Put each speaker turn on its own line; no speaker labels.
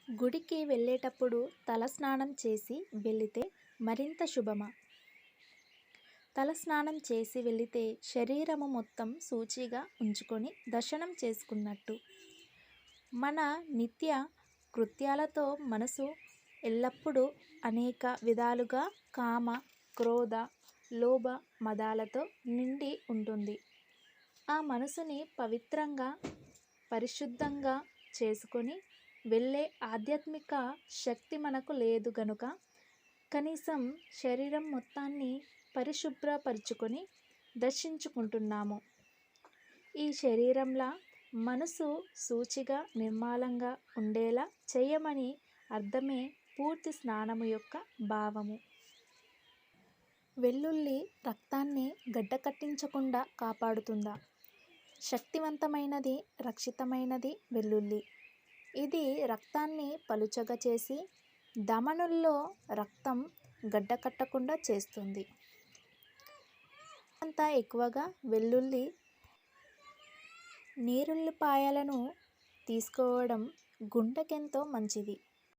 గుడికి వెళ్ళేటప్పుడు తలస్నానం చేసి వెళితే మరింత శుభమా? తలస్నానం చేసి వెళితే శరీరము మొత్తం శుచిగా ఉంచుకొని దర్శనం చేసుకున్నట్టు. మన నిత్య కృత్యాలతో మనసు ఎల్లప్పుడూ అనేక విధాలుగా కామ, క్రోధ, లోభ, మదాలతో నిండి ఉంటుంది. ఆ మనసుని పవిత్రంగా, పరిశుద్ధంగా చేసుకొని వెళ్ళే ఆధ్యాత్మిక శక్తి మనకు లేదు గనుక కనీసం శరీరం మొత్తాన్ని పరిశుభ్రపరుచుకొని దర్శించుకుంటున్నాము. ఈ శరీరంలా మనసు శుచిగా నిర్మలంగా ఉండేలా చేయమని అర్థమే పూర్తి స్నానము యొక్క భావము. వెల్లుల్లి రక్తాన్ని గడ్డకట్టించకుండా కాపాడుతుందా? శక్తివంతమైనది, రక్షితమైనది వెల్లుల్లి. ఇది రక్తాన్ని పలుచగా చేసి ధమనుల్లో రక్తం గడ్డకట్టకుండా చేస్తుంది. అంత ఎక్కువగా వెల్లుల్లి నీరుల్లిపాయలను తీసుకోవడం గుండెకెంతో మంచిది.